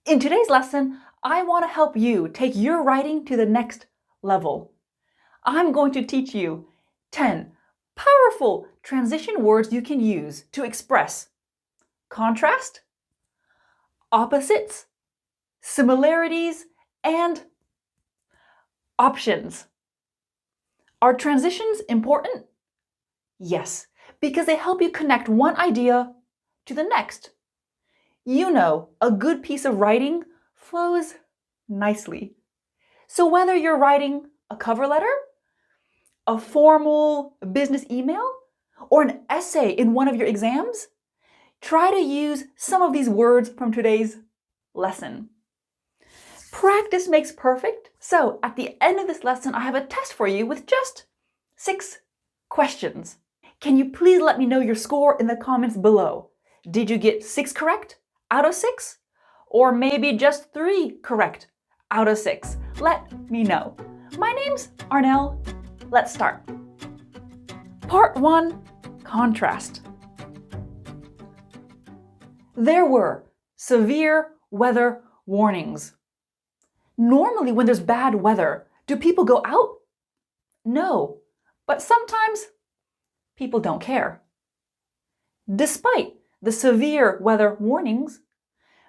In today's lesson, I want to help you take your writing to the next level. I'm going to teach you 10 powerful transition words you can use to express contrast, opposites, similarities, and options. Are transitions important? Yes, because they help you connect one idea to the next. You know, a good piece of writing flows nicely. So whether you're writing a cover letter, a formal business email, or an essay in one of your exams, try to use some of these words from today's lesson. Practice makes perfect, so at the end of this lesson, I have a test for you with just 6 questions. Can you please let me know your score in the comments below? Did you get 6 correct out of 6? Or maybe just 3 correct out of 6? Let me know. My name's Arnell. Let's start. Part 1, contrast. There were severe weather warnings. Normally when there's bad weather, do people go out? No, but sometimes people don't care. Despite the severe weather warnings,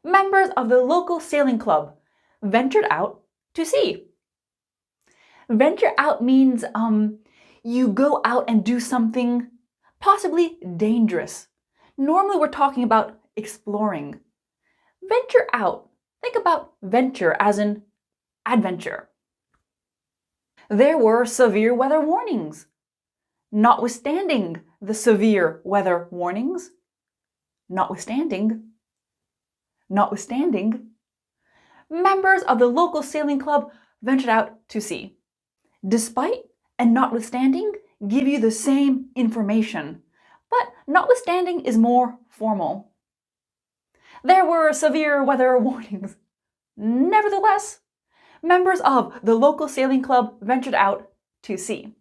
members of the local sailing club ventured out to sea. Venture out means you go out and do something possibly dangerous. Normally we're talking about exploring. Venture out. Think about venture as in adventure. There were severe weather warnings. Notwithstanding the severe weather warnings, notwithstanding, members of the local sailing club ventured out to sea. Despite and notwithstanding give you the same information, but notwithstanding is more formal. There were severe weather warnings. Nevertheless, members of the local sailing club ventured out to sea.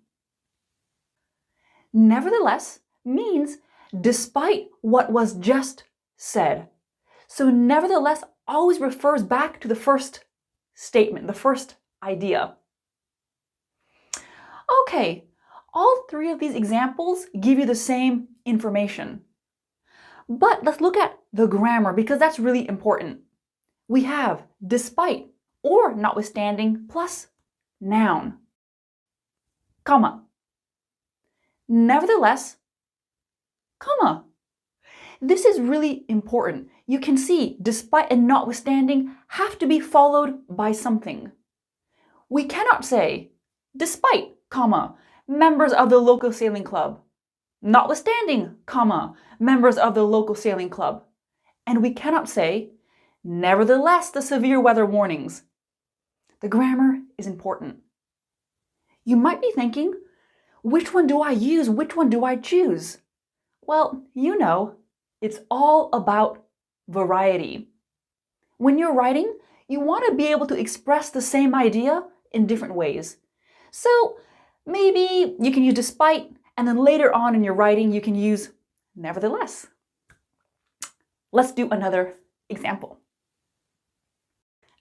Nevertheless means despite what was just said. So nevertheless always refers back to the first statement, the first idea. Okay, all 3 of these examples give you the same information. But let's look at the grammar because that's really important. We have despite or notwithstanding plus noun, comma. Nevertheless, comma. This is really important. You can see despite and notwithstanding have to be followed by something. We cannot say despite, comma, members of the local sailing club. Notwithstanding, comma, members of the local sailing club. And we cannot say nevertheless the severe weather warnings. The grammar is important. You might be thinking, which one do I use? Which one do I choose? Well, you know, it's all about variety. When you're writing, you want to be able to express the same idea in different ways. So maybe you can use despite, and then later on in your writing, you can use nevertheless. Let's do another example.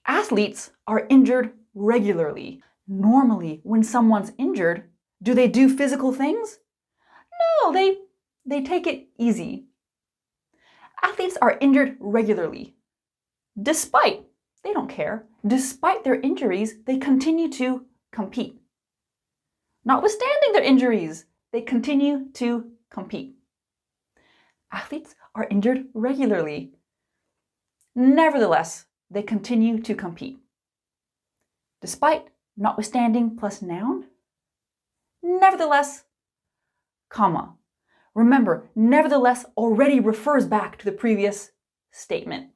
Athletes are injured regularly. Normally, when someone's injured, do they do physical things? No, they take it easy. Athletes are injured regularly. Despite, they don't care. Despite their injuries, they continue to compete. Notwithstanding their injuries, they continue to compete. Athletes are injured regularly. Nevertheless, they continue to compete. Despite, notwithstanding plus noun. Nevertheless, comma. Remember, nevertheless already refers back to the previous statement.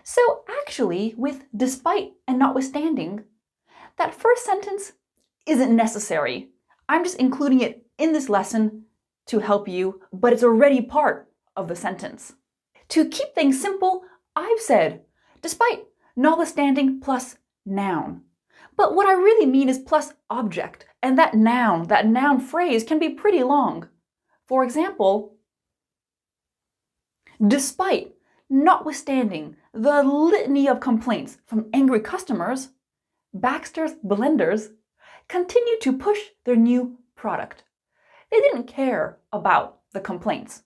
So actually, with despite and notwithstanding, that first sentence isn't necessary. I'm just including it in this lesson to help you, but it's already part of the sentence. To keep things simple, I've said despite, notwithstanding plus noun. But what I really mean is plus object, and that noun phrase can be pretty long. For example, despite, notwithstanding the litany of complaints from angry customers, Baxter's blenders continued to push their new product. They didn't care about the complaints.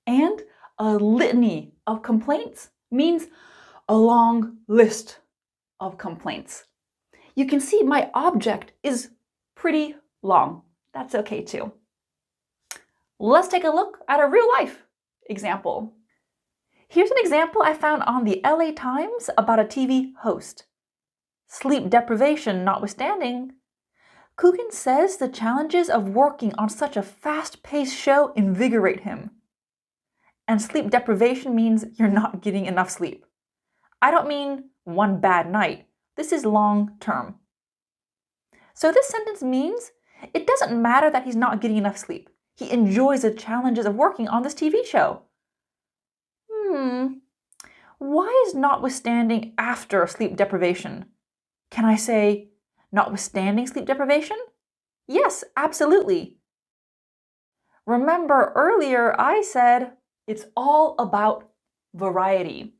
And a litany of complaints means a long list of complaints. You can see my object is pretty long. That's okay too. Let's take a look at a real life example. Here's an example I found on the LA Times about a TV host. Sleep deprivation notwithstanding, Coogan says the challenges of working on such a fast-paced show invigorate him. And sleep deprivation means you're not getting enough sleep. I don't mean one bad night. This is long term. So this sentence means it doesn't matter that he's not getting enough sleep. He enjoys the challenges of working on this TV show. Why is notwithstanding after sleep deprivation? Can I say notwithstanding sleep deprivation? Yes, absolutely. Remember earlier I said it's all about variety.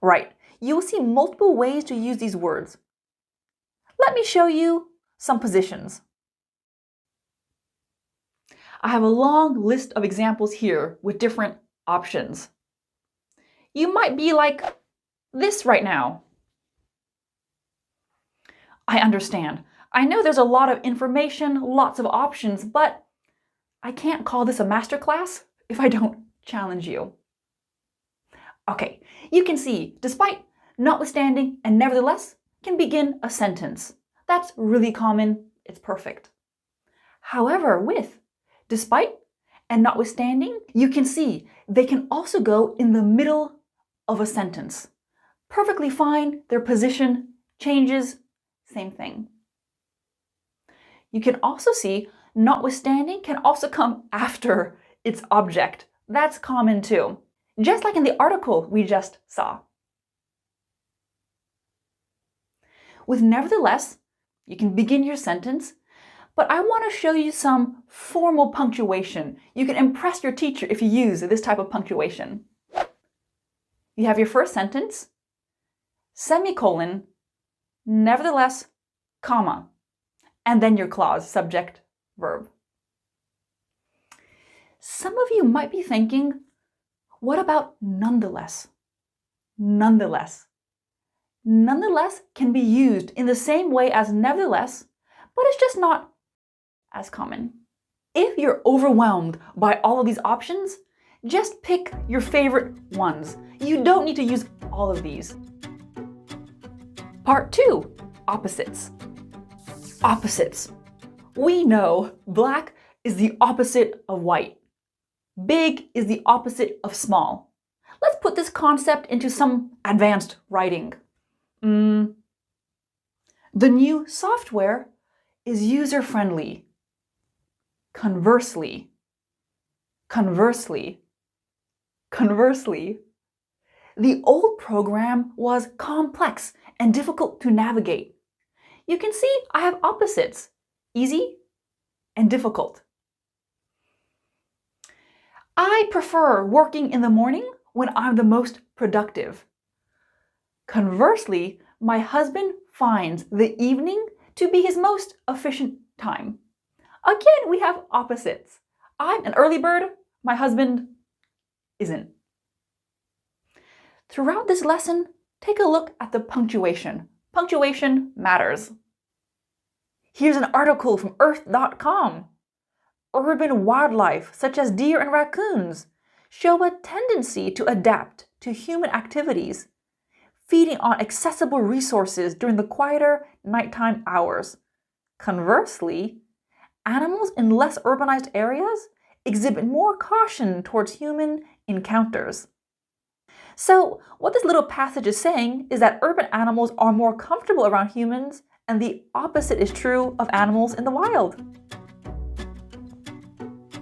Right, you will see multiple ways to use these words. Let me show you some positions. I have a long list of examples here with different options. You might be like this right now. I understand. I know there's a lot of information, lots of options, but I can't call this a masterclass if I don't challenge you. Okay, you can see despite, notwithstanding, and nevertheless can begin a sentence. That's really common. It's perfect. However, with despite and notwithstanding, you can see they can also go in the middle of a sentence. Perfectly fine, their position changes, same thing. You can also see notwithstanding can also come after its object. That's common too, just like in the article we just saw. With nevertheless, you can begin your sentence, but I want to show you some formal punctuation. You can impress your teacher if you use this type of punctuation. You have your first sentence, semicolon, nevertheless, comma, and then your clause, subject, verb. Some of you might be thinking, what about nonetheless? Nonetheless. Nonetheless can be used in the same way as nevertheless, but it's just not as common. If you're overwhelmed by all of these options, just pick your favorite ones. You don't need to use all of these. Part 2, opposites. Opposites. We know black is the opposite of white. Big is the opposite of small. Let's put this concept into some advanced writing. The new software is user-friendly. Conversely, the old program was complex and difficult to navigate. You can see I have opposites, easy and difficult. I prefer working in the morning when I'm the most productive. Conversely, my husband finds the evening to be his most efficient time. Again, we have opposites. I'm an early bird, my husband isn't. Throughout this lesson, take a look at the punctuation. Punctuation matters. Here's an article from earth.com. Urban wildlife, such as deer and raccoons, show a tendency to adapt to human activities, feeding on accessible resources during the quieter nighttime hours. Conversely, animals in less urbanized areas exhibit more caution towards human encounters. So, what this little passage is saying is that urban animals are more comfortable around humans, and the opposite is true of animals in the wild.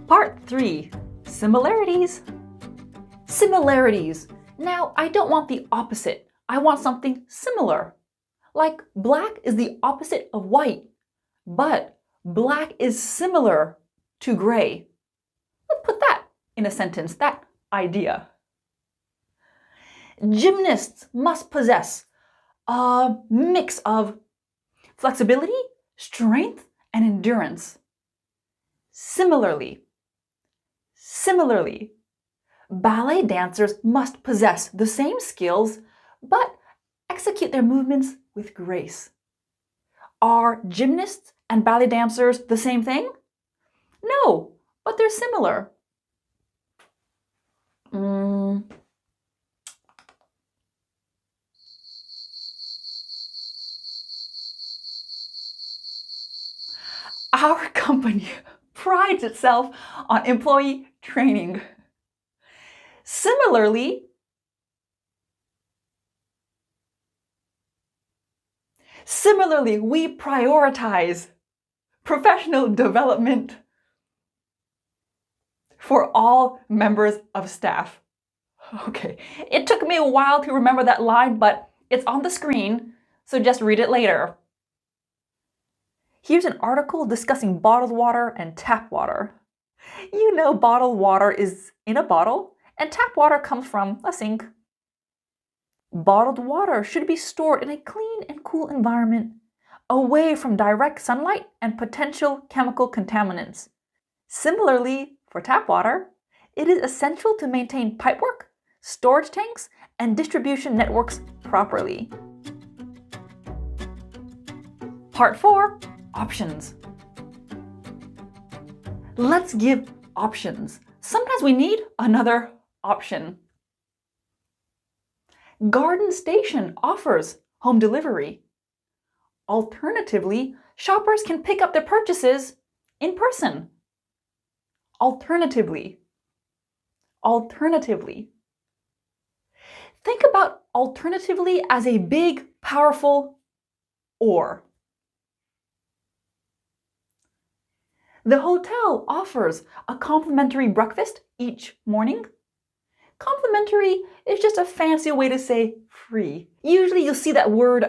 Part 3. Similarities. Similarities. Now, I don't want the opposite. I want something similar. Like black is the opposite of white, but black is similar to gray. Let's put that in a sentence, that idea. Gymnasts must possess a mix of flexibility, strength, and endurance. Similarly, ballet dancers must possess the same skills, but execute their movements with grace. Are gymnasts and ballet dancers the same thing? No, but they're similar. Our company prides itself on employee training. Similarly, we prioritize professional development for all members of staff. Okay, it took me a while to remember that line, but it's on the screen, so just read it later. Here's an article discussing bottled water and tap water. You know bottled water is in a bottle, and tap water comes from a sink. Bottled water should be stored in a clean and cool environment, away from direct sunlight and potential chemical contaminants. Similarly, for tap water, it is essential to maintain pipework, storage tanks, and distribution networks properly. Part 4. Options. Let's give options. Sometimes we need another option. Garden Station offers home delivery. Alternatively, shoppers can pick up their purchases in person. Alternatively. Think about alternatively as a big, powerful or. The hotel offers a complimentary breakfast each morning. Complimentary is just a fancy way to say free. Usually you'll see that word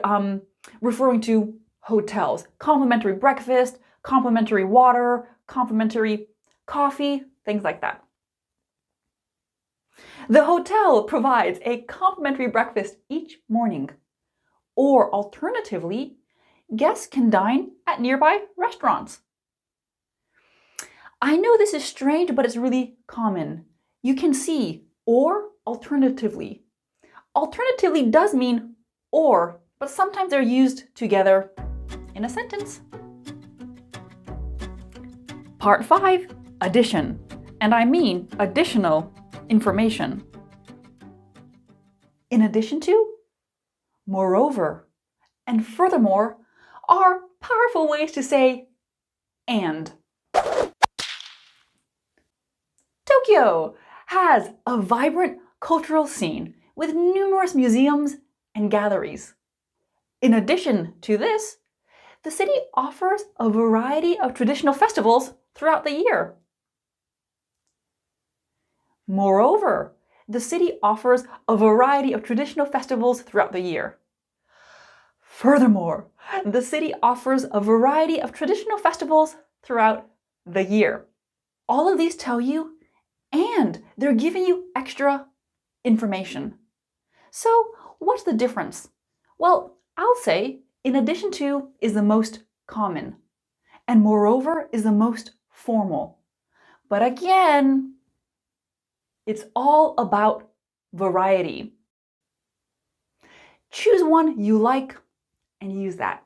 referring to hotels. Complimentary breakfast, complimentary water, complimentary coffee, things like that. The hotel provides a complimentary breakfast each morning. Or alternatively, guests can dine at nearby restaurants. I know this is strange, but it's really common. You can see or alternatively. Alternatively does mean or, but sometimes they're used together in a sentence. Part 5, addition, and I mean additional information. In addition to, moreover, and furthermore are powerful ways to say and. Tokyo has a vibrant cultural scene with numerous museums and galleries. In addition to this, the city offers a variety of traditional festivals throughout the year. Moreover, the city offers a variety of traditional festivals throughout the year. Furthermore, the city offers a variety of traditional festivals throughout the year. All of these tell you, and they're giving you extra information. So, what's the difference? Well, I'll say in addition to is the most common, and moreover is the most formal. But again, it's all about variety. Choose one you like and use that.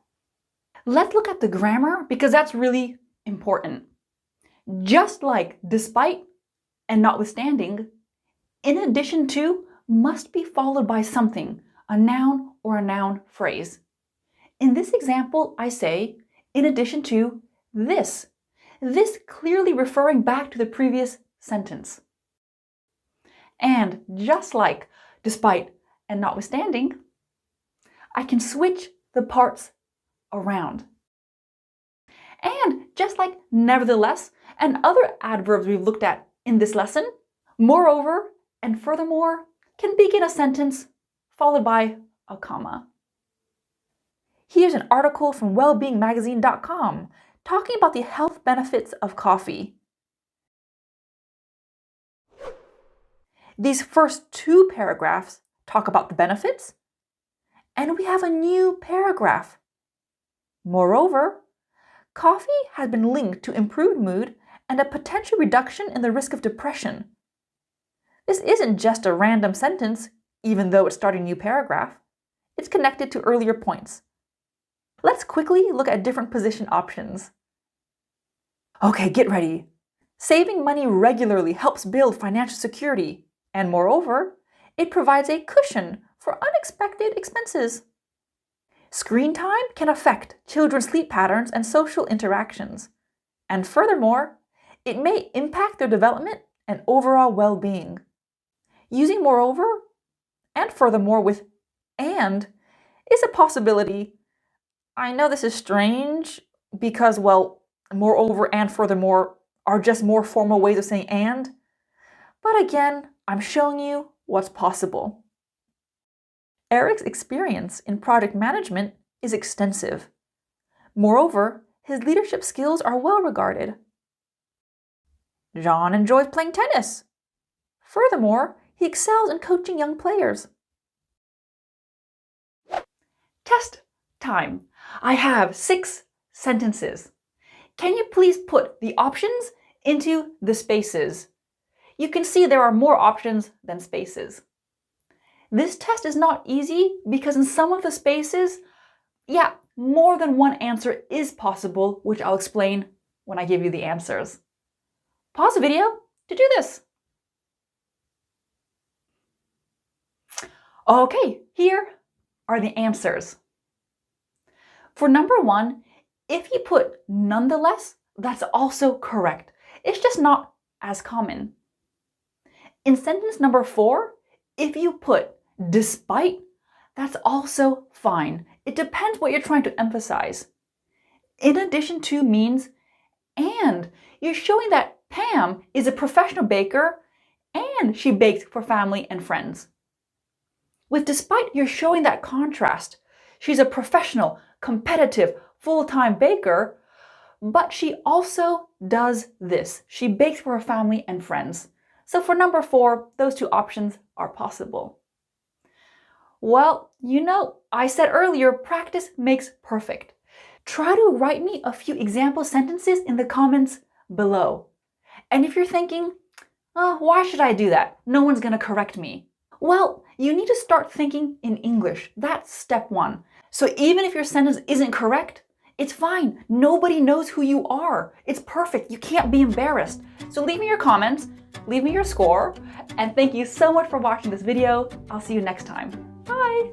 Let's look at the grammar because that's really important. Just like despite and notwithstanding, in addition to must be followed by something, a noun or a noun phrase. In this example, I say, in addition to this. This clearly referring back to the previous sentence. And just like despite and notwithstanding, I can switch the parts around. And just like nevertheless and other adverbs we've looked at in this lesson, moreover and furthermore can begin a sentence followed by a comma. Here's an article from wellbeingmagazine.com talking about the health benefits of coffee. These first 2 paragraphs talk about the benefits, and we have a new paragraph. Moreover, coffee has been linked to improved mood and a potential reduction in the risk of depression. This isn't just a random sentence, even though it's starting a new paragraph. It's connected to earlier points. Let's quickly look at different position options. Okay, get ready. Saving money regularly helps build financial security, and moreover, it provides a cushion for unexpected expenses. Screen time can affect children's sleep patterns and social interactions, and furthermore, it may impact their development and overall well-being. Using moreover and furthermore with and is a possibility. I know this is strange because, well, moreover and furthermore are just more formal ways of saying and, but again, I'm showing you what's possible. Eric's experience in project management is extensive. Moreover, his leadership skills are well regarded. John enjoys playing tennis. Furthermore, he excels in coaching young players. Test time. I have 6 sentences. Can you please put the options into the spaces? You can see there are more options than spaces. This test is not easy because in some of the spaces, more than one answer is possible, which I'll explain when I give you the answers. Pause the video to do this. Okay, here are the answers. For number 1, if you put nonetheless, that's also correct. It's just not as common. In sentence number 4, if you put despite, that's also fine. It depends what you're trying to emphasize. In addition to means and. You're showing that Pam is a professional baker and she bakes for family and friends. With despite, you're showing that contrast. She's a professional, competitive, full-time baker, but she also does this. She bakes for her family and friends. So for number 4, those 2 options are possible. Well, I said earlier, practice makes perfect. Try to write me a few example sentences in the comments below. And if you're thinking, why should I do that? No one's going to correct me. Well, you need to start thinking in English. That's step 1. So even if your sentence isn't correct, it's fine. Nobody knows who you are. It's perfect. You can't be embarrassed. So leave me your comments, leave me your score, and thank you so much for watching this video. I'll see you next time. Bye!